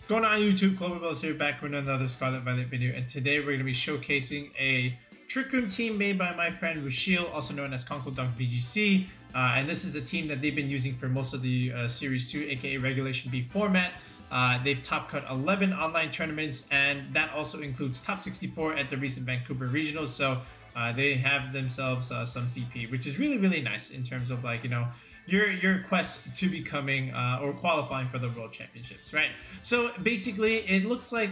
Going on YouTube, Cloverbell's here back with another Scarlet Violet video, and today we're going to be showcasing a Trick Room team made by my friend Rushiel, also known as Conquildunk VGC, and this is a team that they've been using for most of the Series 2, aka Regulation B format. They've top cut 11 online tournaments, and that also includes top 64 at the recent Vancouver Regionals, so they have themselves some CP, which is really nice in terms of, like, you know, your quest to becoming or qualifying for the World Championships, right? So basically, it looks like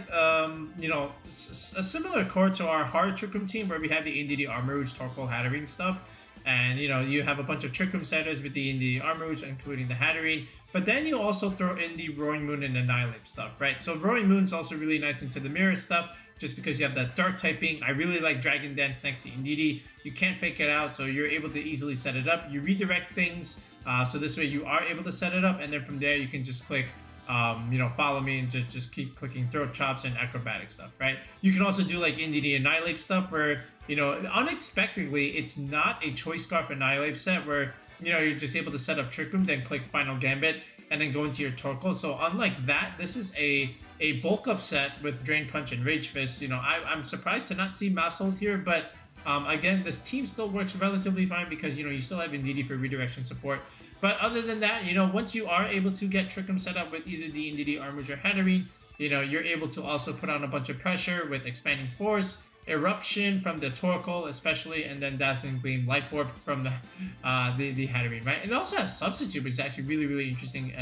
you know, a similar core to our hard Trick Room team, where we have the Indeedee Armouge, Torkoal, Hatterene stuff, and you know, you have a bunch of Trick Room setters with the Indeedee Armouge, including the Hatterene, but then you also throw in the Roaring Moon and Annihilate stuff, right? So Roaring Moon's also really nice into the mirror stuff, just because you have that dark typing. I really like Dragon Dance next to Indeedee. You can't fake it out, so you're able to easily set it up. You redirect things, so this way you are able to set it up, and then from there you can just click, you know, follow me and just keep clicking throat chops and acrobatic stuff, right? You can also do like Indeedee Annihilate stuff where, you know, unexpectedly, it's not a Choice Scarf Annihilate set where, you know, you're just able to set up Trick Room, then click Final Gambit, and then go into your Torkoal. So unlike that, this is a bulk up set with Drain Punch and Rage Fist. You know, I'm surprised to not see Maushold here, but again, this team still works relatively fine because, you know, you still have Indeedee for redirection support. But other than that, you know, once you are able to get Trick Room set up with either the Indeedee Armouge or Hatterene, you know, you're able to also put on a bunch of pressure with Expanding Force, Eruption from the Torkoal especially, and then Dazzling Gleam, Life Orb from the Hatterene, right? It also has Substitute, which is actually really interesting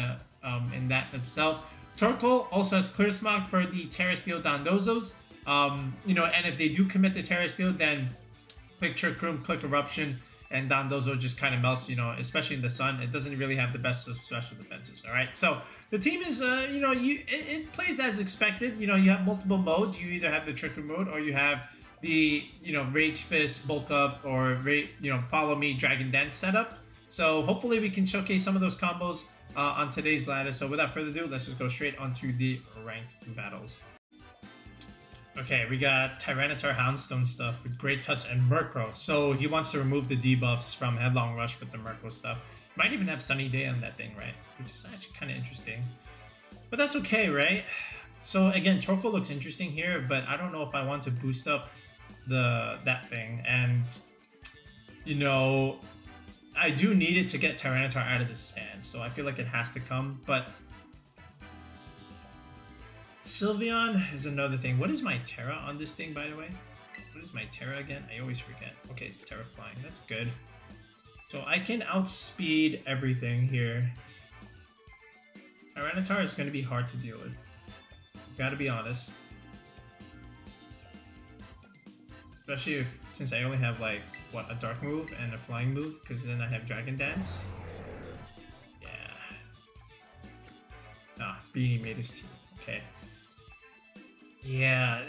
in that itself. Torkoal also has Clear Smog for the Terra Steel Dondozos. You know, and if they do commit the Terra Steel, then click Trick Room, click Eruption, and Dondozo just kind of melts, you know, especially in the sun. It doesn't really have the best of special defenses, all right? So the team is, you know, it plays as expected. You know, you have multiple modes. You either have the Trick Room mode or you have the, you know, Rage Fist, Bulk Up, or, you know, Follow Me, Dragon Dance setup. So hopefully we can showcase some of those combos on today's ladder. So without further ado, let's just go straight onto the ranked battles. Okay, we got Tyranitar Houndstone stuff with Great Tusk and Murkrow. So he wants to remove the debuffs from Headlong Rush with the Murkrow stuff. Might even have Sunny Day on that thing, right? Which is actually kind of interesting. But that's okay, right? So again, Torkoal looks interesting here, but I don't know if I want to boost up that thing. And, you know, I do need it to get Tyranitar out of the sand, so I feel like it has to come, but Sylveon is another thing. What is my Terra on this thing, by the way? What is my Terra again? I always forget. Okay, it's Terra Flying. That's good. So I can outspeed everything here. Tyranitar is going to be hard to deal with. Gotta be honest. Especially since I only have, like, what, a Dark move and a Flying move, because then I have Dragon Dance. Yeah. Ah, Beanie made his team. Okay. Yeah,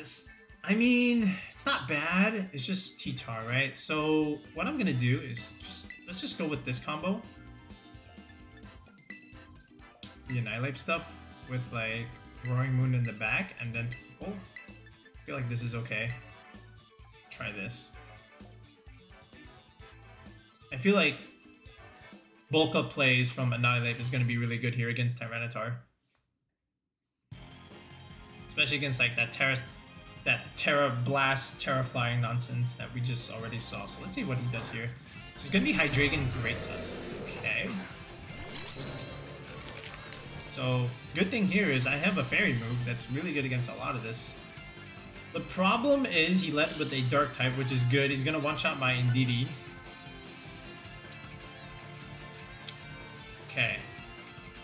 I mean, it's not bad. It's just T-Tar, right? So what I'm gonna do is let's just go with this combo. The Annihilate stuff with, like, Roaring Moon in the back, and then I feel like this is okay. Try this. I feel like bulk up plays from Annihilate is gonna be really good here against Tyranitar. Especially against, like, that Terra Blast, Terra Flying nonsense that we just already saw. So let's see what he does here. So it's gonna be Hydreigon, Great Tusk. Okay. So good thing here is I have a Fairy move that's really good against a lot of this. The problem is he led with a Dark type, which is good. He's gonna one-shot my Indeedee. Okay.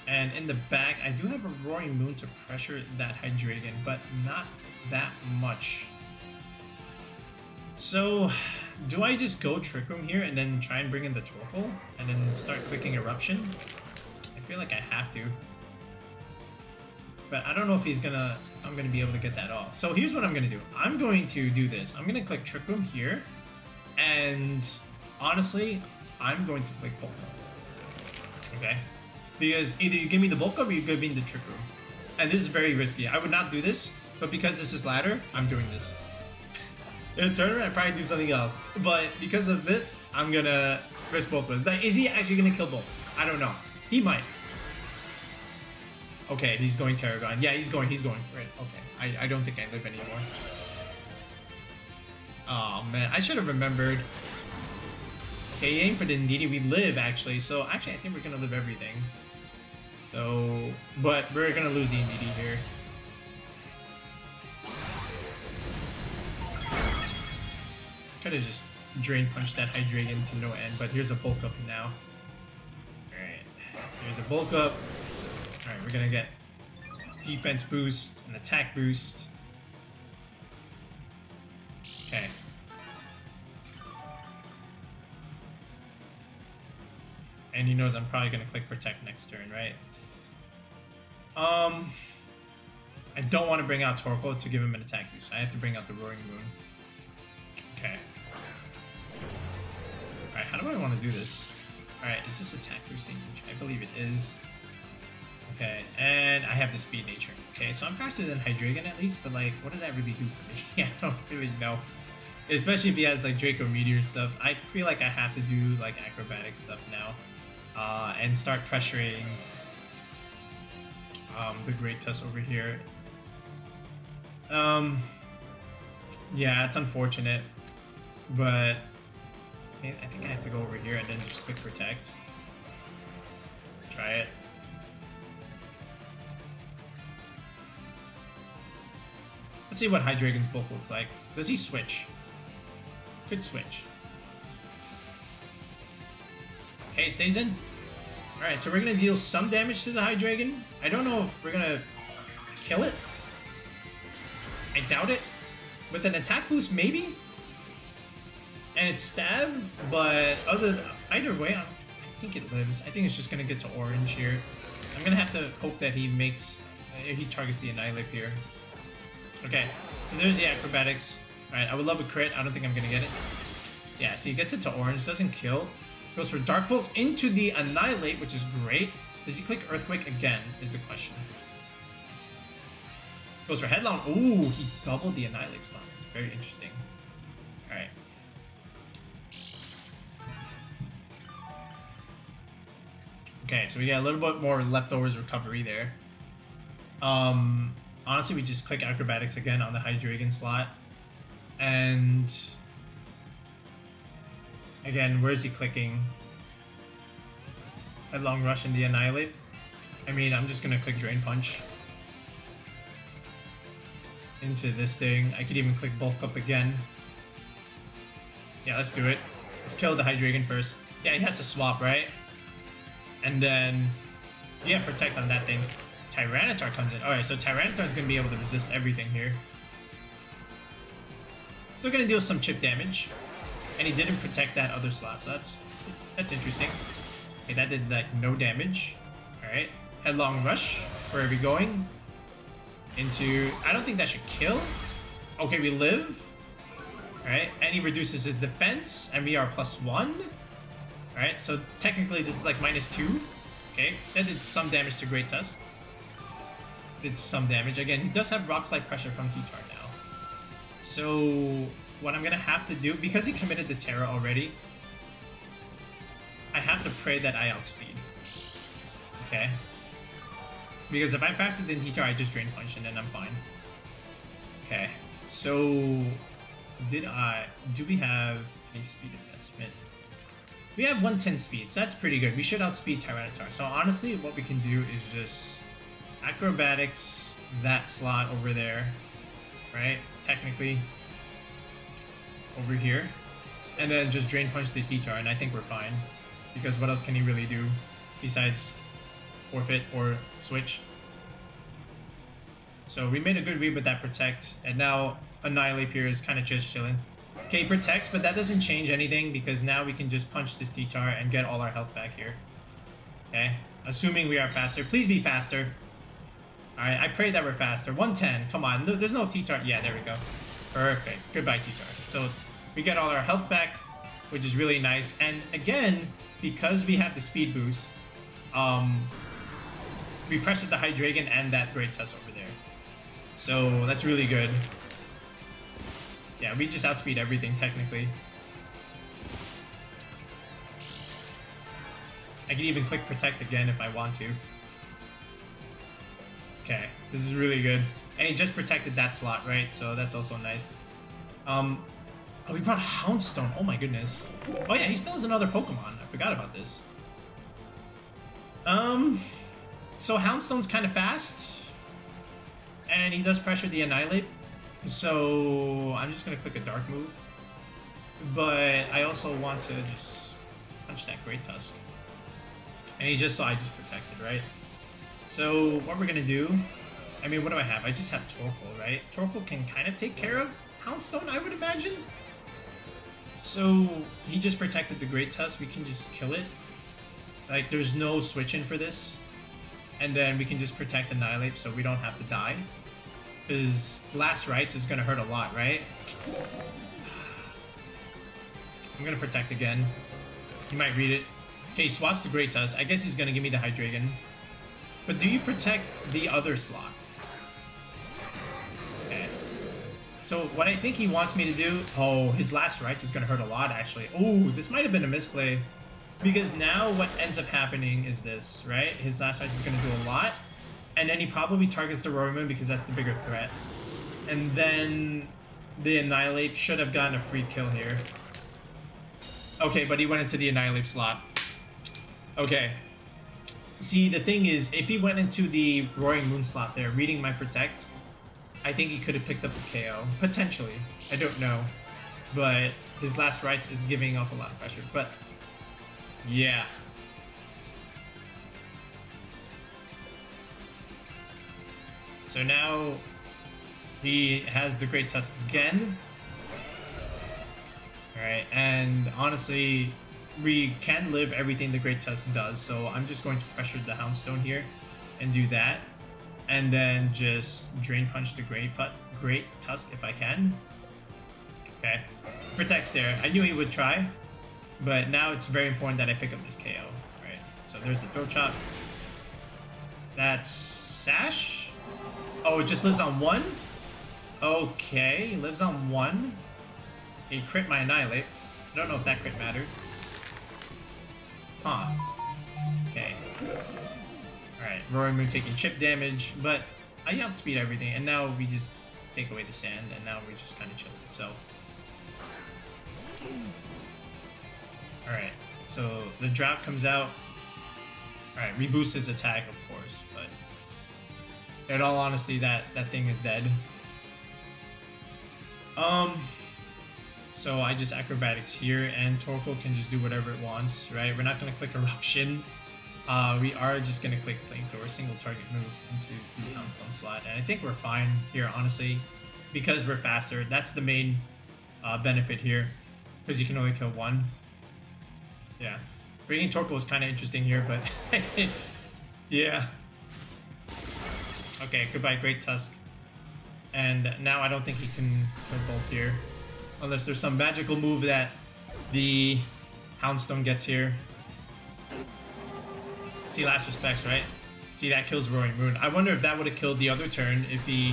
And in the back, I do have a Roaring Moon to pressure that Hydreigon, but not that much. So, do I just go Trick Room here and then try and bring in the Torkoal? And then start clicking Eruption? I feel like I have to. But I don't know if I'm gonna be able to get that off. So here's what I'm gonna do. I'm going to do this. I'm gonna click Trick Room here. And honestly, I'm going to click Bulk Up. Okay? Because either you give me the Bulk Up or you give me the Trick Room. And this is very risky. I would not do this, but because this is ladder, I'm doing this. In a tournament, I'd probably do something else. But because of this, I'm gonna risk both ways. Is he actually gonna kill both? I don't know. He might. Okay, he's going Tyranitar. Yeah, he's going for it. Okay, I don't think I live anymore. Oh man, I should have remembered. Okay, aim for the Indeedee. We live actually, so actually I think we're gonna live everything. So, but we're gonna lose the Indeedee here. Could have just Drain Punch that Hydreigon to no end, but here's a bulk up now. Alright, here's a bulk up. Alright, we're gonna get defense boost, an attack boost. Okay. And he knows I'm probably gonna click Protect next turn, right? I don't want to bring out Torkoal to give him an attack boost. I have to bring out the Roaring Moon. Okay. Alright, how do I want to do this? Alright, is this attack boosting? I believe it is. Okay, and I have the Speed Nature. Okay, so I'm faster than Hydreigon at least, but like, what does that really do for me? I don't really know. Especially if he has like Draco Meteor stuff. I feel like I have to do like acrobatic stuff now. And start pressuring the Great Tusk over here. Yeah, it's unfortunate, but I think I have to go over here and then just click Protect. Try it. Let's see what Hydreigon's bulk looks like. Does he switch? Could switch. Okay, stays in. Alright, so we're gonna deal some damage to the Hydreigon. I don't know if we're gonna kill it. I doubt it. With an attack boost, maybe? And it's stab, but either way, I think it lives. I think it's just gonna get to orange here. I'm gonna have to hope that he targets the Annihilate here. Okay, so there's the acrobatics. Alright, I would love a crit. I don't think I'm gonna get it. Yeah, so he gets it to orange, doesn't kill. Goes for Dark Pulse into the Annihilate, which is great. Does he click Earthquake again, is the question. Goes for Headlong. Ooh, he doubled the Annihilate slot. It's very interesting. Alright. Okay, so we got a little bit more leftovers recovery there. Honestly, we just click Acrobatics again on the Hydreigon slot. And again, where's he clicking? Headlong Rush and the Annihilate. I mean, I'm just gonna click Drain Punch into this thing. I could even click Bulk Up again. Yeah, let's do it. Let's kill the Hydreigon first. Yeah, he has to swap, right? And then, yeah, Protect on that thing. Tyranitar comes in. Alright, so Tyranitar is going to be able to resist everything here. Still going to deal some chip damage. And he didn't protect that other slot, so that's interesting. Okay, that did like no damage. Alright, Headlong Rush. Where are we going? Into... I don't think that should kill. Okay, we live. Alright, and he reduces his defense, and we are +1. Alright, so technically this is like -2. Okay, that did some damage to Great Tusk. Did some damage. Again, he does have Rock Slide Pressure from T-Tar now. So what I'm going to have to do, because he committed the Terra already, I have to pray that I outspeed. Okay? Because if I'm faster than T-Tar, I just Drain Punch and then I'm fine. Okay, so do we have any speed investment? We have 110 speed, so that's pretty good. We should outspeed Tyranitar. So honestly, what we can do is just acrobatics that slot over there, right? Technically, over here, and then just Drain Punch the T-Tar, and I think we're fine. Because what else can he really do besides forfeit or switch? So we made a good read with that Protect, and now Annihilate here is kind of just chilling. Okay, Protects, but that doesn't change anything because now we can just punch this T-Tar and get all our health back here. Okay, assuming we are faster. Please be faster. Alright, I pray that we're faster. 110, come on. No, there's no T-Tar. Yeah, there we go. Perfect. Goodbye, T-Tar. So we get all our health back, which is really nice. And again, because we have the speed boost, we pressured the Hydreigon and that Great Tusk over there. So that's really good. Yeah, we just outspeed everything, technically. I can even click Protect again if I want to. Okay, this is really good. And he just protected that slot, right? So that's also nice. Oh, we brought Houndstone. Oh my goodness. Oh yeah, he still has another Pokemon. I forgot about this. So Houndstone's kind of fast. And he does pressure the Annihilate. So I'm just going to click a Dark move. But I also want to just punch that Great Tusk. And he just saw I just protected, right? So what we're going to do... I mean, what do I have? I just have Torkoal, right? Torkoal can kind of take care of Houndstone, I would imagine. So he just protected the Great Tusk. We can just kill it. Like, there's no switch-in for this. And then we can just protect Annihilate so we don't have to die. Because Last Rites is going to hurt a lot, right? I'm going to protect again. He might read it. Okay, he swaps the Great Tusk. I guess he's going to give me the Hydreigon. But do you protect the other slot? Okay. So what I think he wants me to do... Oh, his Last Rites is going to hurt a lot, actually. Oh, this might have been a misplay. Because now what ends up happening is this, right? His Last Rites is going to do a lot. And then he probably targets the Roaring Moon because that's the bigger threat. And then the Annihilate should have gotten a free kill here. Okay, but he went into the Annihilate slot. Okay. See, the thing is, if he went into the Roaring Moon slot there, reading my Protect, I think he could have picked up the KO. Potentially. I don't know. But his Last Rites is giving off a lot of pressure. But, yeah. So now he has the Great Tusk again. Alright, and honestly, we can live everything the Great Tusk does, so I'm just going to pressure the Houndstone here and do that. And then just Drain Punch the Great Tusk if I can. Okay, protects there. I knew he would try, but now it's very important that I pick up this KO. Right, so there's the Throat Chop. That's Sash. Oh, it just lives on one? Okay, lives on one. He crit my Annihilate. I don't know if that crit mattered. Huh. Okay. Alright, Roaring Moon taking chip damage, but I outspeed everything, and now we just take away the sand, and now we're just kind of chilling, so... Alright, so the Drought comes out. Alright, reboost his attack, of course, but... In all honesty, that thing is dead. So I just Acrobatics here, and Torkoal can just do whatever it wants, right? We're not going to click Eruption. We are just going to click Flamethrower, single target move into the Houndstone slot. And I think we're fine here, honestly, because we're faster. That's the main benefit here, because you can only kill one. Yeah. Bringing Torkoal is kind of interesting here, but yeah. Okay, goodbye, Great Tusk. And now I don't think he can kill both here. Unless there's some magical move that the Houndstone gets here. See, Last Respects, right? See, that kills Roaring Moon. I wonder if that would have killed the other turn if he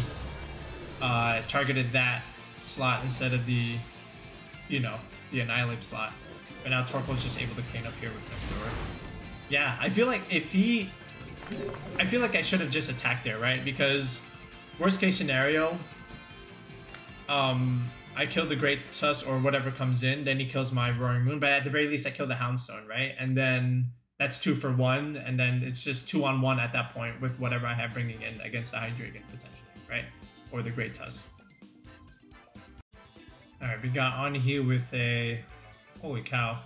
targeted that slot instead of the, you know, the Annihilate slot. But now Torkoal's just able to clean up here with Flamethrower. Yeah, I feel like if he... I feel like I should have just attacked there, right? Because worst case scenario, I kill the Great Tusk or whatever comes in, then he kills my Roaring Moon, but at the very least I kill the Houndstone, right? And then that's 2 for 1, and then it's just 2-on-1 at that point with whatever I have bringing in against the Hydreigon potentially, right? Or the Great Tusk. Alright, we got on here with a... Holy cow.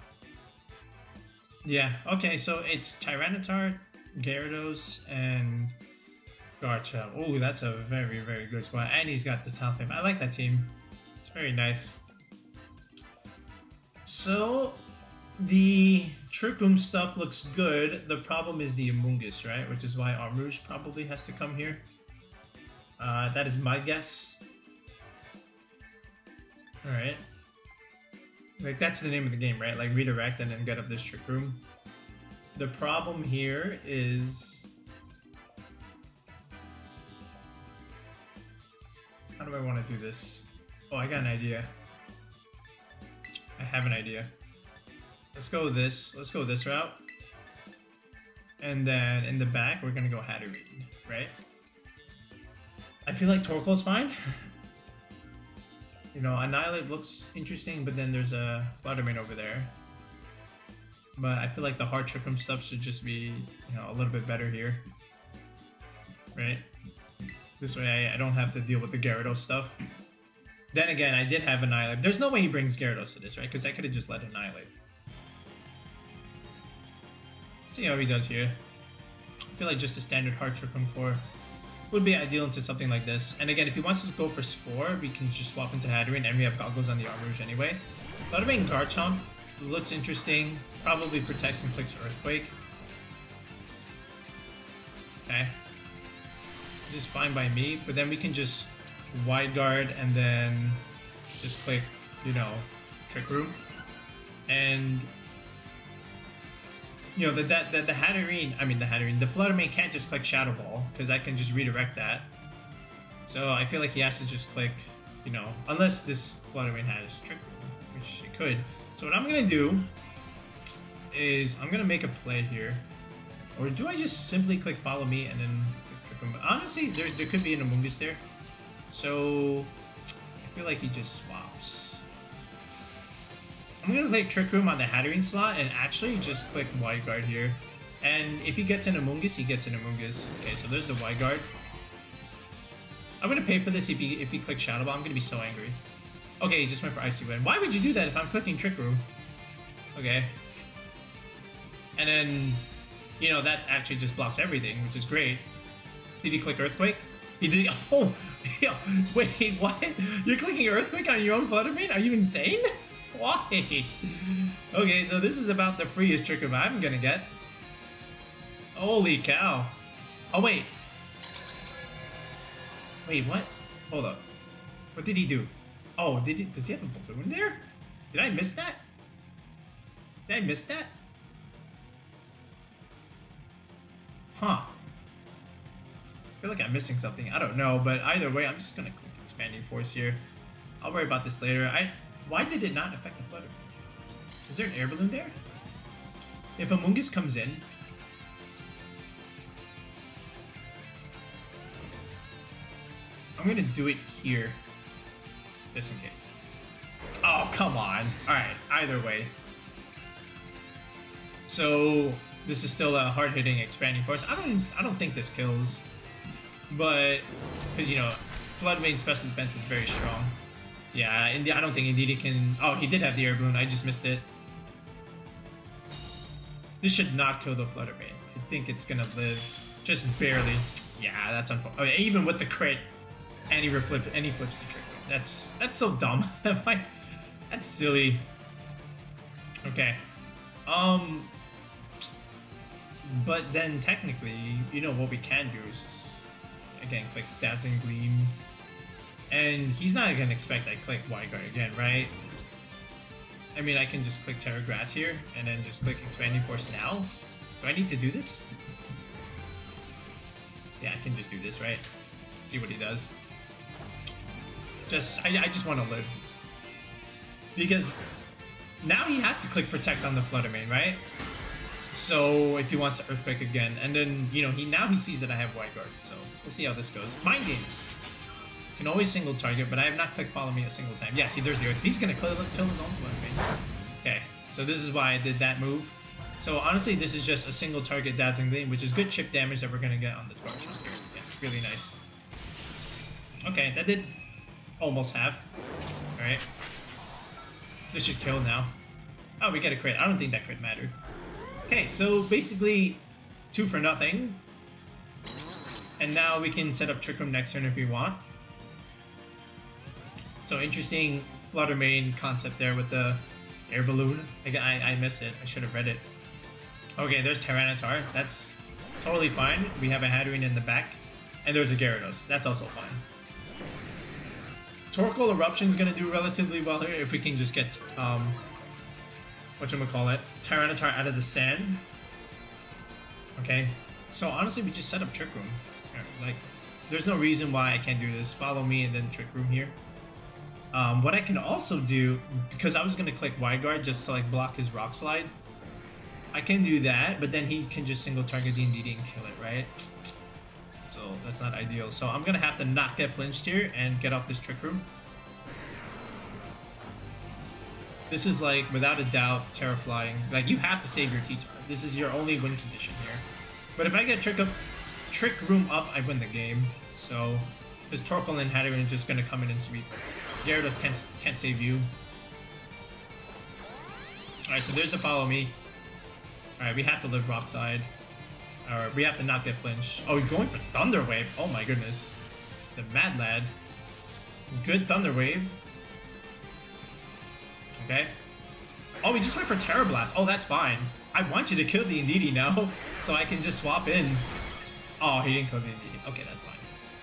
Yeah, okay, so it's Tyranitar, Gyarados, and Garchomp. Oh, that's a very, very good squad. And he's got the Talonflame. I like that team. It's very nice. So, the Trick Room stuff looks good. The problem is the Amoongus, right? Which is why Armrouge probably has to come here. That is my guess. Alright. Like, that's the name of the game, right? Like, redirect and then get up this Trick Room. The problem here is... How do I want to do this? Oh, I got an idea. I have an idea. Let's go with this. Let's go this route. And then in the back, we're going to go Hatterene, right? I feel like Torkoal's fine. You know, Annihilate looks interesting, but then there's a Flutter Mane over there. But I feel like the hard Trick Room stuff should just be, you know, a little bit better here. Right? This way I don't have to deal with the Gyarados stuff. Then again, I did have Annihilate. There's no way he brings Gyarados to this, right? Because I could have just let Annihilate. See how he does here. I feel like just a standard hard Trick Room core would be ideal into something like this. And again, if he wants to go for Spore, we can just swap into Hatterene, and we have Goggles on the Armouge anyway. Flutter Mane Garchomp looks interesting. Probably protects and clicks Earthquake. Okay. This is fine by me, but then we can just Wide Guard and then just click, you know, Trick Room. And you know, the Hatterene, the Flutter Mane can't just click Shadow Ball, because I can just redirect that. So I feel like he has to just click, you know, unless this Flutter Mane has Trick Room, which it could. So what I'm going to do is I'm going to make a play here. Or do I just simply click Follow Me and then click Trick Room? Honestly, there could be an Amoongus there. So I feel like he just swaps. I'm going to play Trick Room on the Hatterene slot and actually just click Wide Guard here. And if he gets an Amoongus, he gets an Amoongus. Okay, so there's the Wide Guard. I'm going to pay for this if he clicks Shadow Ball. I'm going to be so angry. Okay, he just went for Icy Wind. Why would you do that if I'm clicking Trick Room? Okay. And then, you know, that actually just blocks everything, which is great. Did he click Earthquake? He did. Oh, yeah. Wait, what? You're clicking Earthquake on your own Flutter Mane? Are you insane? Why? Okay, so this is about the freest Trick Room I'm gonna get. Holy cow. Oh, wait. Wait, what? Hold up. What did he do? Oh, does he have a balloon there? Did I miss that? Did I miss that? Huh. I feel like I'm missing something. I don't know, but either way, I'm just gonna click Expanding Force here. I'll worry about this later. Why did it not affect the Flutter? Is there an air balloon there? If Amoongus comes in... I'm gonna do it here. Just in case. Oh, come on. Alright, either way. So, this is still a hard-hitting Expanding Force. I don't think this kills. But, because, you know, Flutter Mane's special defense is very strong. Yeah, I don't think Indeedee can... Oh, he did have the air balloon. I just missed it. This should not kill the Flutter Mane. I think it's gonna live just barely. Yeah, that's unfortunate. Okay, even with the crit, and he flips the Trick Room. That's so dumb. That's silly. Okay. But then technically, you know what we can do is just again click Dazzling Gleam. And he's not gonna expect I click Wide Guard again, right? I mean, I can just click Terra Grass here, and then just click Expanding Force now. Do I need to do this? Yeah, I can just do this, right? See what he does. I just want to live. Because now he has to click Protect on the Flutter Mane, right? So if he wants to Earthquake again, and then, you know, now he sees that I have Wide Guard, so we'll see how this goes. Mind Games. Can always single target, but I have not clicked Follow Me a single time. Yeah, see, there's the Earth. He's gonna kill his own Flutter Mane. Okay, so this is why I did that move. So honestly, this is just a single target Dazzling Gleam, which is good chip damage that we're gonna get on the Garchomp. Yeah, really nice. Okay, that did almost half. Alright. This should kill now. Oh, we get a crit. I don't think that crit mattered. Okay, so basically 2 for nothing. And now we can set up Trick Room next turn if we want. So interesting Flutter Mane concept there with the air balloon. I missed it. I should have read it. Okay, there's Tyranitar. That's totally fine. We have a Hatterene in the back. And there's a Gyarados. That's also fine. Torkoal Eruption is going to do relatively well here if we can just get, whatchamacallit, Tyranitar out of the sand. Okay, so honestly, we just set up Trick Room. Like, there's no reason why I can't do this. Follow Me and then Trick Room here. What I can also do, because I was going to click Wide Guard just to like block his Rock Slide, I can do that, but then he can just single target the Indeedee and kill it, right? So so that's not ideal. So I'm gonna have to not get flinched here and get off this Trick Room. This is like, without a doubt, Terraflying. Like, you have to save your T-Tar. This is your only win condition here. But if I get Trick Room up, I win the game. So this Torkoal and Hatterene are just gonna come in and sweep. Gyarados can't save you. Alright, so there's the follow me. Alright, we have to live Rock Side. Or we have to not get flinch. Oh, he's going for Thunder Wave. Oh my goodness. The Mad Lad. Good Thunder Wave. Okay. Oh, he just went for Terra Blast. Oh, that's fine. I want you to kill the Indeedee now, so I can just swap in. Oh, he didn't kill the Indeedee. Okay, that's fine.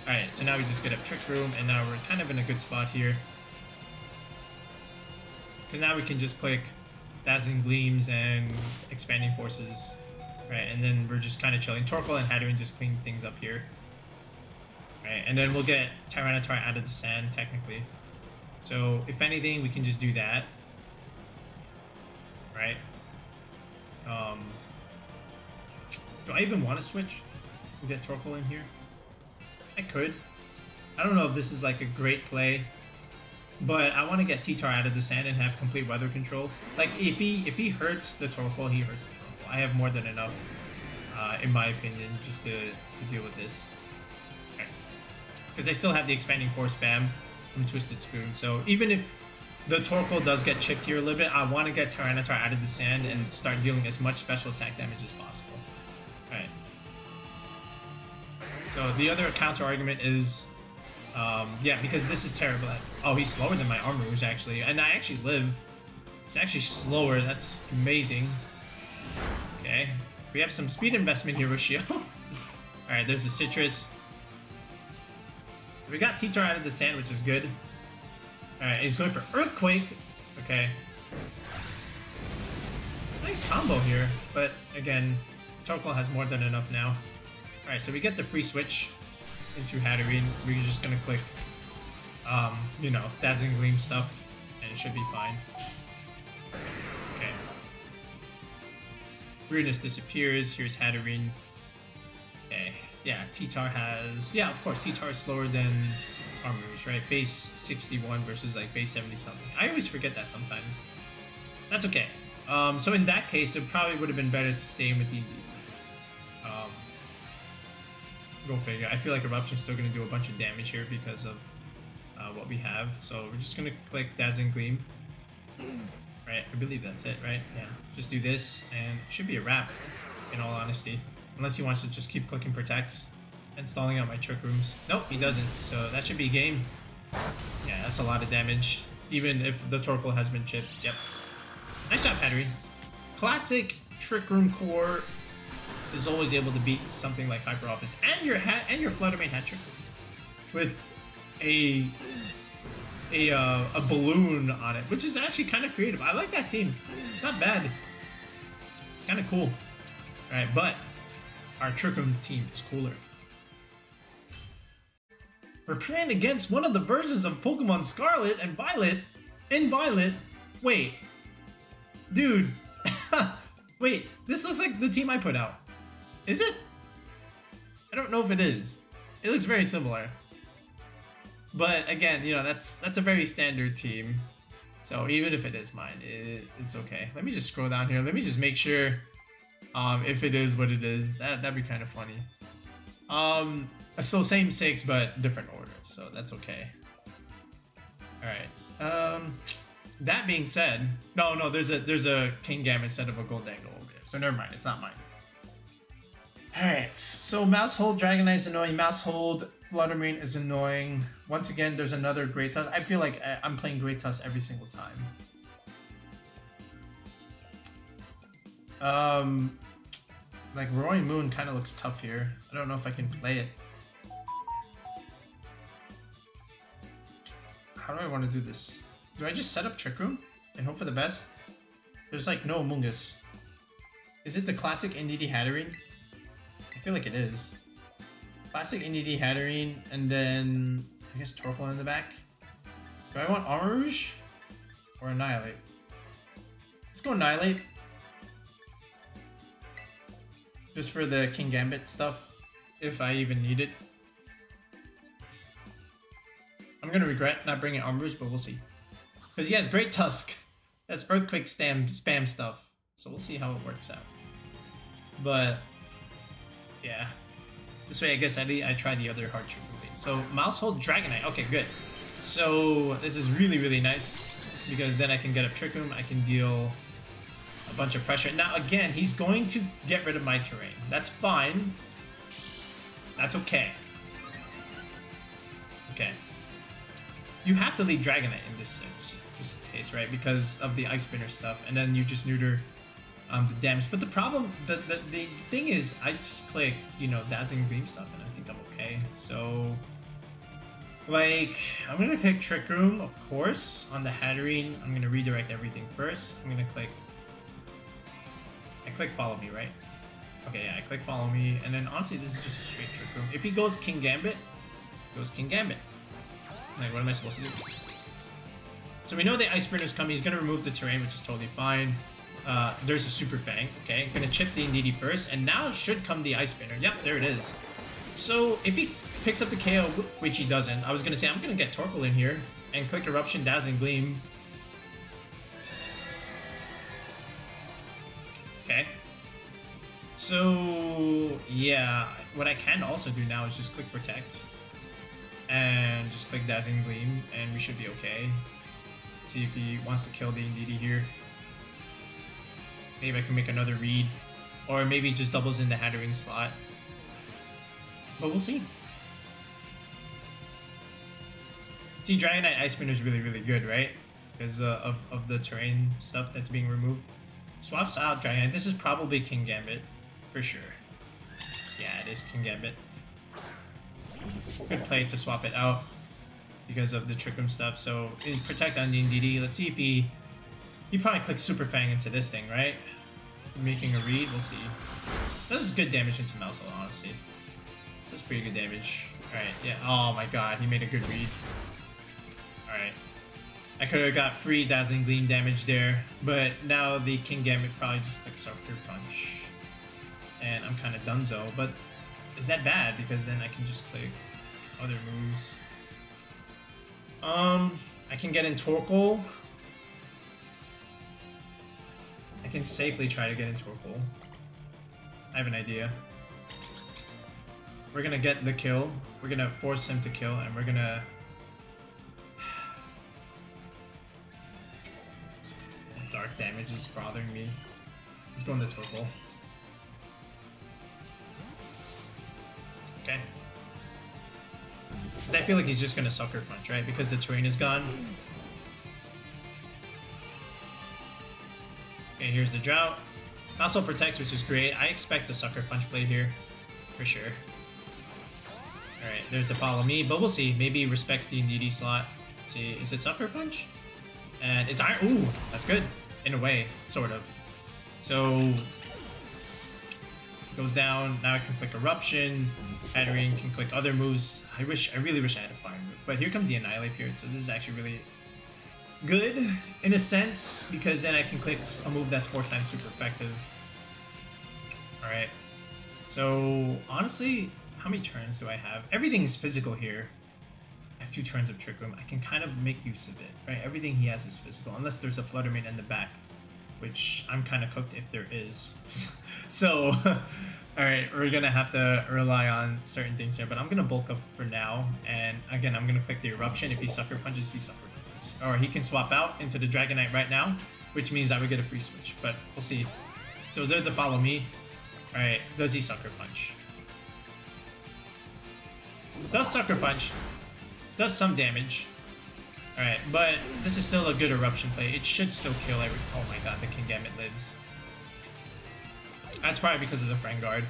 Alright, so now we just get a Trick Room, and now we're kind of in a good spot here. Because now we can just click Dazzling Gleams and Expanding Forces. Right, and then we're just kind of chilling. Torkoal and Hatterene just clean things up here. Right, and then we'll get Tyranitar out of the sand, technically. So, if anything, we can just do that. Right? Do I even want to switch? We get Torkoal in here? I could. I don't know if this is like a great play, but I want to get T-Tar out of the sand and have complete weather control. Like, if he hurts the Torkoal, he hurts the Torkoal. I have more than enough, in my opinion, just to deal with this. Because I still have the Expanding Force spam from Twisted Spoon, so even if the Torkoal does get chipped here a little bit, I want to get Tyranitar out of the sand and start dealing as much special attack damage as possible. Alright. So the other counter argument is, yeah, because this is terrible. Oh, he's slower than my Armrouge, actually. And I actually live. It's actually slower. That's amazing. Okay. We have some speed investment here with Shield. Alright, there's the Citrus. We got T-Tar out of the sand, which is good. Alright, he's going for Earthquake. Okay. Nice combo here, but again, Torkoal has more than enough now. Alright, so we get the free switch into Hatterene. We're just gonna click, you know, Dazzling Gleam stuff, and it should be fine. Okay. Weirdness disappears. Here's Hatterene. Okay. Yeah, T-Tar has... Yeah, of course, T-Tar is slower than Armrouge, right? Base 61 versus like base 70 something. I always forget that sometimes. That's okay. So in that case, it probably would have been better to stay in with Indeedee. Go figure. I feel like Eruption's still going to do a bunch of damage here because of what we have. So we're just going to click Dazzling Gleam. Right, I believe that's it, right? Yeah. Just do this, and it should be a wrap, in all honesty. Unless he wants to just keep clicking Protects and stalling out my Trick Rooms. Nope, he doesn't. So that should be a game. Yeah, that's a lot of damage, even if the Torkoal has been chipped. Yep. Nice job, Hatterene. Classic Trick Room core is always able to beat something like Hyper Office, and your Flutter main had Trick Room with a balloon on it, which is actually kind of creative. I like that team. It's not bad. It's kind of cool. All right, but our Trick Room team is cooler. We're playing against one of the versions of Pokemon Scarlet and Violet. In Violet, wait, dude, wait, this looks like the team I put out. Is it? I don't know if it is. It looks very similar. But again, you know, that's a very standard team. So even if it is mine, it's okay. Let me just scroll down here. Let me just make sure if it is what it is. That'd be kind of funny. So same 6 but different order. So that's okay. All right. That being said, no, there's a Kingambit instead of a Goldango over there. So never mind, it's not mine. Alright, so Maushold, Dragonite is annoying. Maushold, Fluttermane is annoying. Once again, there's another Great Tusk. I feel like I'm playing Great Tusk every single time. Like Roaring Moon kind of looks tough here. I don't know if I can play it. How do I want to do this? Do I just set up Trick Room and hope for the best? There's like no Amoongus. Is it the classic Indeedee Hatterene? I feel like it is. Classic Indeedee Hatterene, and then I guess Torkoal in the back. Do I want Armrouge or Annihilate? Let's go Annihilate. Just for the Kingambit stuff, if I even need it. I'm gonna regret not bringing Armor Boost, but we'll see. Because he has great Tusk. That's Earthquake spam stuff. So we'll see how it works out. But yeah. This way I guess I tried the other hard trick movie. So Maushold Dragonite. Okay, good. So this is really, really nice. Because then I can get up Trick Room, I can deal a bunch of pressure. Now again, he's going to get rid of my terrain. That's fine. That's okay. Okay. You have to leave Dragonite in this case, right? Because of the Ice Spinner stuff, and then you just neuter the damage. But the problem, the thing is, I just click, you know, Dazzling Gleam stuff, and I think I'm okay. So, like, I'm gonna click Trick Room, of course, on the Hatterene. I'm gonna redirect everything first. I'm gonna click. I click Follow Me, right? Okay, yeah, I click Follow Me, and then honestly, this is just a straight Trick Room. If he goes Kingambit, goes Kingambit. Like, what am I supposed to do? So we know the Ice Spinner's coming. He's going to remove the terrain, which is totally fine. There's a Super Fang. Okay, going to chip the Indeedee first. And now should come the Ice Spinner. Yep, there it is. So if he picks up the KO, which he doesn't, I was going to say I'm going to get Torkoal in here and click Eruption, Dazzling Gleam. Okay. So, yeah. What I can also do now is just click Protect. And just click Dazzling Gleam, and we should be okay. See if he wants to kill the Indeedee here. Maybe I can make another read. Or maybe it just doubles in the Hatterene slot. But we'll see. See, Dragonite Ice Spinner is really, really good, right? Because of the terrain stuff that's being removed. Swaps out Dragonite. This is probably Kingambit, for sure. Yeah, it is Kingambit. Good play to swap it out because of the Trick Room stuff. So protect on the Indeedee. Let's see if he probably clicks Super Fang into this thing, right? Making a read. We'll see. This is good damage into Maushold, honestly. That's pretty good damage. All right, yeah. Oh my God, he made a good read. All right, I could have got free Dazzling Gleam damage there, but now the Kingambit probably just clicks Sucker Punch, and I'm kind of donezo. But is that bad? Because then I can just click other moves. I can get in Torkoal. I can safely try to get in Torkoal. I have an idea. We're gonna get the kill. We're gonna force him to kill, and we're gonna... Dark damage is bothering me. Let's go in the Torkoal. Okay. Because I feel like he's just gonna Sucker Punch, right? Because the terrain is gone. Okay, here's the Drought. Also protects, which is great. I expect a Sucker Punch play here, for sure. Alright, there's the Follow Me, but we'll see. Maybe he respects the Indeedee slot. Let's see, is it Sucker Punch? And it's Iron. Ooh, that's good. In a way, sort of. So... goes down. Now I can click Eruption. Hatterene can click other moves. I really wish I had a Fire move. But here comes the Annihilate period, so this is actually really good in a sense, because then I can click a move that's 4 times super effective. Alright. So, honestly, how many turns do I have? Everything is physical here. I have 2 turns of Trick Room. I can kind of make use of it, right? Everything he has is physical, unless there's a Flutter Mane in the back, which I'm kind of cooked if there is. So, alright, we're going to have to rely on certain things here, but I'm going to bulk up for now, and again, I'm going to click the Eruption. If he Sucker Punches, he Sucker Punches. Or he can swap out into the Dragonite right now, which means I would get a free switch, but we'll see. So there's the Follow Me. Alright, does he Sucker Punch? Does Sucker Punch. Does some damage. Alright, but this is still a good Eruption play. It should still kill every... Oh my god, the Kingambit lives. That's probably because of the Friend Guard.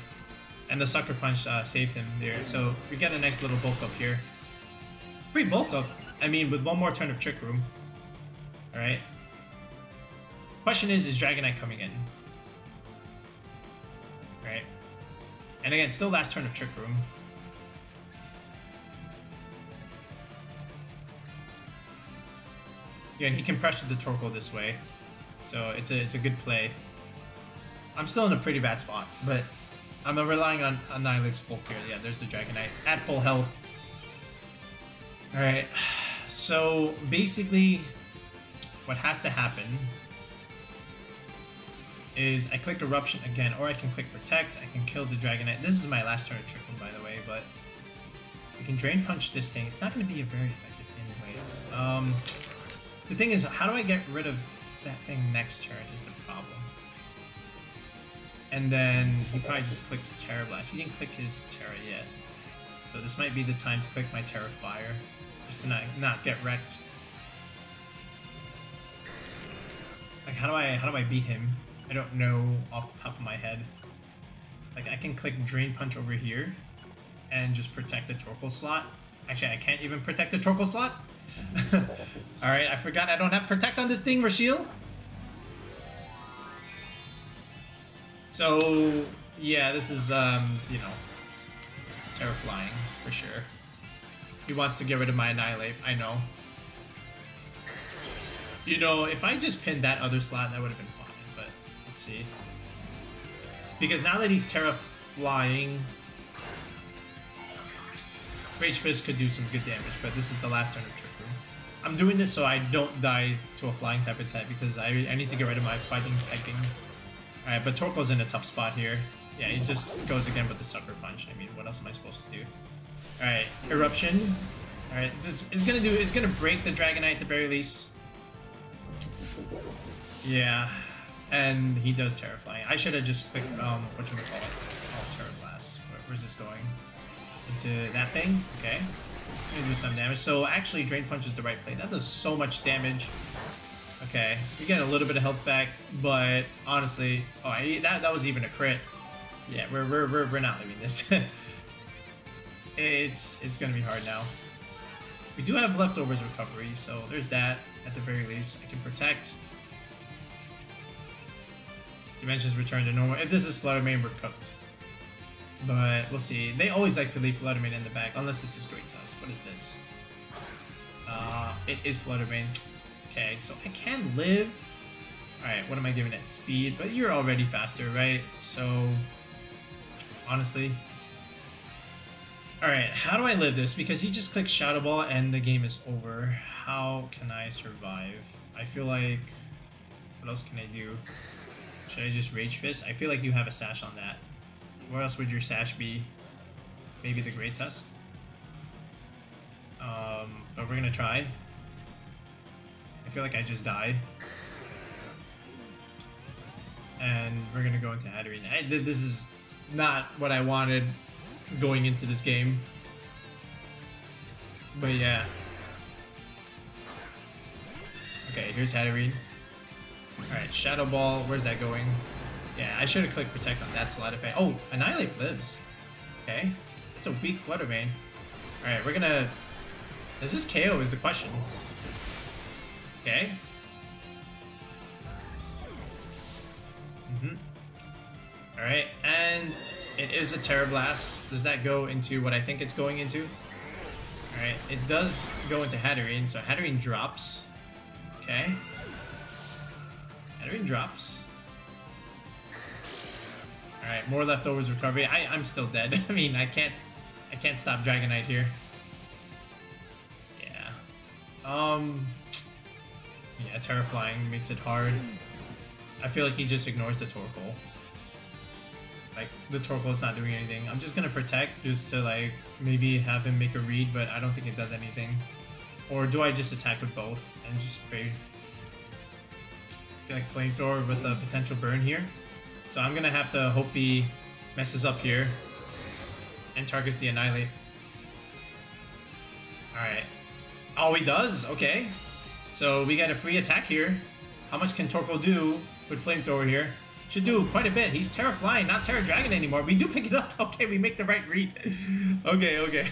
And the Sucker Punch saved him there. So we get a nice little bulk up here. Free bulk up. I mean, with one more turn of Trick Room. Alright. Question is Dragonite coming in? Alright. And again, still last turn of Trick Room. Yeah, and he can pressure the Torkoal this way. So it's a good play. I'm still in a pretty bad spot, but I'm relying on Annihilate's bulk here. Yeah, there's the Dragonite at full health. Alright. So basically, what has to happen is I click Eruption again, or I can click Protect. I can kill the Dragonite. This is my last turn of Trick Room, by the way, but you can Drain Punch this thing. It's not going to be a very effective anyway. The thing is, how do I get rid of that thing next turn is the problem. And then he probably just clicks Terra Blast. He didn't click his Terra yet. So this might be the time to click my Terra Fire, just to not get wrecked. Like, how do I beat him? I don't know off the top of my head. Like, I can click Drain Punch over here and just protect the Torkoal slot. Actually, I can't even protect the Torkoal slot. Alright, I forgot I don't have Protect on this thing, Rashiel. So, yeah, this is, you know, terrifying for sure. He wants to get rid of my Annihilate, I know. You know, if I just pinned that other slot, that would have been fine, but let's see. Because now that he's Terra Flying, Rage Fist could do some good damage, but this is the last turn of Trick Room. I'm doing this so I don't die to a flying type attack because I need to get rid of my fighting typing. Alright, but Torkoal's in a tough spot here. Yeah, he just goes again with the Sucker Punch. I mean, what else am I supposed to do? Alright, Eruption. Alright, this is gonna break the Dragonite at the very least. Yeah, and he does Terrifying. I should have just clicked, whatchamacallit? Oh, Terra Blast. Where's this going? Into that thing? Okay. Gonna do some damage. So actually, Drain Punch is the right play. That does so much damage. Okay, we get a little bit of health back, but honestly, oh, that was even a crit. Yeah, we're not leaving this. It's gonna be hard now. We do have Leftovers Recovery, so there's that at the very least. I can Protect. Dimensions return to normal. If this is Fluttermane, we're cooked. But we'll see. They always like to leave Fluttermane in the back, unless this is Great Tusk. What is this? It is Fluttermane. Okay, so I can live. Alright, what am I giving it? Speed, but you're already faster, right? So, honestly. Alright, how do I live this? Because he just clicks Shadow Ball and the game is over. How can I survive? I feel like... What else can I do? Should I just Rage Fist? I feel like you have a Sash on that. Where else would your Sash be? Maybe the Great Tusk? But we're gonna try. I feel like I just died. And we're gonna go into Hatterene. This is not what I wanted going into this game. But yeah. Okay, here's Hatterene. Alright, Shadow Ball, where's that going? Yeah, I should have clicked Protect on that slot if I... Oh, Annihilate lives. Okay. It's a weak Fluttermane. Alright, we're gonna... Does this KO is the question. Okay. Alright, and it is a Terra Blast. Does that go into what I think it's going into? Alright, it does go into Hatterene, so Hatterene drops. Okay. Hatterene drops. Alright, more Leftovers Recovery. I'm still dead. I mean, I can't stop Dragonite here. Yeah. Yeah, Terrifying makes it hard. I feel like he just ignores the Torkoal. Like, the Torkoal is not doing anything. I'm just gonna Protect just to, like, maybe have him make a read, but I don't think it does anything. Or do I just attack with both and just spray? I feel like Flamethrower with a potential burn here. So I'm gonna have to hope he messes up here and targets the Annihilate. Alright. Oh, he does? Okay. So we got a free attack here. How much can Torkoal do with Flamethrower here? Should do quite a bit. He's Terra Flying, not Terra Dragon anymore. We do pick it up. Okay, we make the right read. Okay.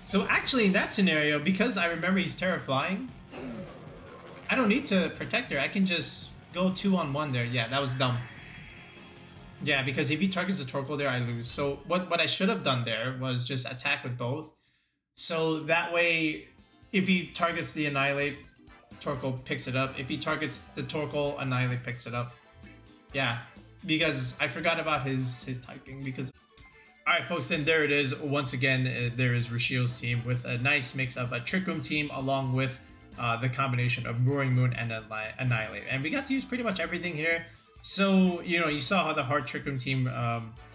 So actually in that scenario, because I remember he's Terra Flying, I don't need to Protect her. I can just go 2-on-1 there. Yeah, that was dumb. Yeah, because if he targets the Torkoal there, I lose. So what I should have done there was just attack with both. So that way, if he targets the Annihilate, Torkoal picks it up. If he targets the Torkoal, Annihilate picks it up. Yeah, because I forgot about his typing because... All right, folks, and there it is. Once again, there is Rashiel's team with a nice mix of a Trick Room team along with the combination of Roaring Moon and Annihilate. And we got to use pretty much everything here. So, you know, you saw how the Hard Trick Room team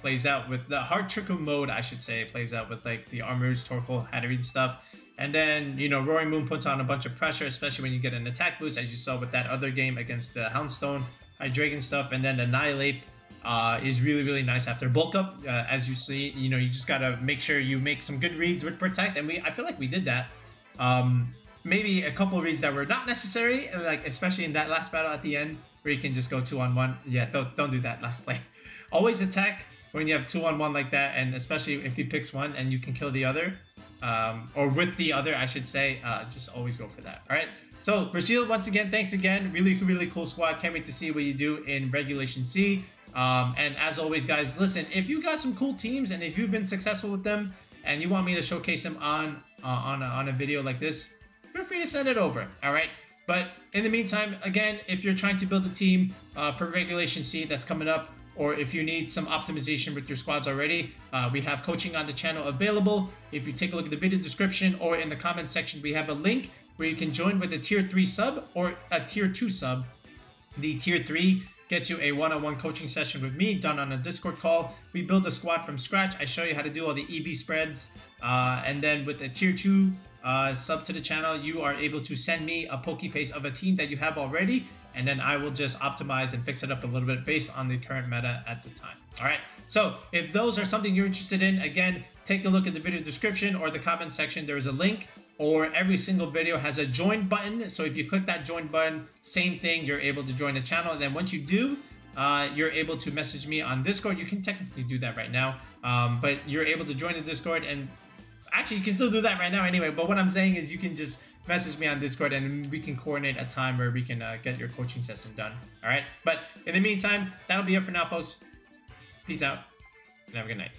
plays out with the Hard Trick Room mode, I should say, plays out with like the Armors, Torkoal, Hatterene stuff. And then, you know, Roaring Moon puts on a bunch of pressure, especially when you get an attack boost, as you saw with that other game against the Houndstone, Hydreigon stuff. And then Annihilate is really, really nice after bulk up. As you see, you know, you just gotta make sure you make some good reads with Protect, and I feel like we did that. Maybe a couple of reads that were not necessary, like especially in that last battle at the end where you can just go 2-on-1. Yeah, don't do that last play. Always attack when you have 2-on-1 like that, and especially if he picks one and you can kill the other, or with the other, I should say. Just always go for that. All right. So Rashiel, once again, thanks again. Really, really cool squad. Can't wait to see what you do in Regulation C. And as always, guys, listen, if you got some cool teams and if you've been successful with them and you want me to showcase them on a video like this, feel free to send it over. All right. But in the meantime, again, if you're trying to build a team for Regulation C that's coming up, or if you need some optimization with your squads already, we have coaching on the channel available. If you take a look at the video description or in the comment section, we have a link where you can join with a tier 3 sub or a tier 2 sub. The tier 3 gets you a one-on-one coaching session with me done on a Discord call. We build a squad from scratch. I show you how to do all the EV spreads. And then with the tier 2 sub to the channel, you are able to send me a Pokepaste of a team that you have already. And then I will just optimize and fix it up a little bit based on the current meta at the time. All right. So if those are something you're interested in, again, take a look at the video description or the comment section. There is a link. Or every single video has a join button. So if you click that join button, same thing, you're able to join the channel. And then once you do, you're able to message me on Discord. You can technically do that right now, but you're able to join the Discord. And actually, you can still do that right now anyway. But what I'm saying is you can just message me on Discord and we can coordinate a time where we can get your coaching session done. All right. But in the meantime, that'll be it for now, folks. Peace out and have a good night.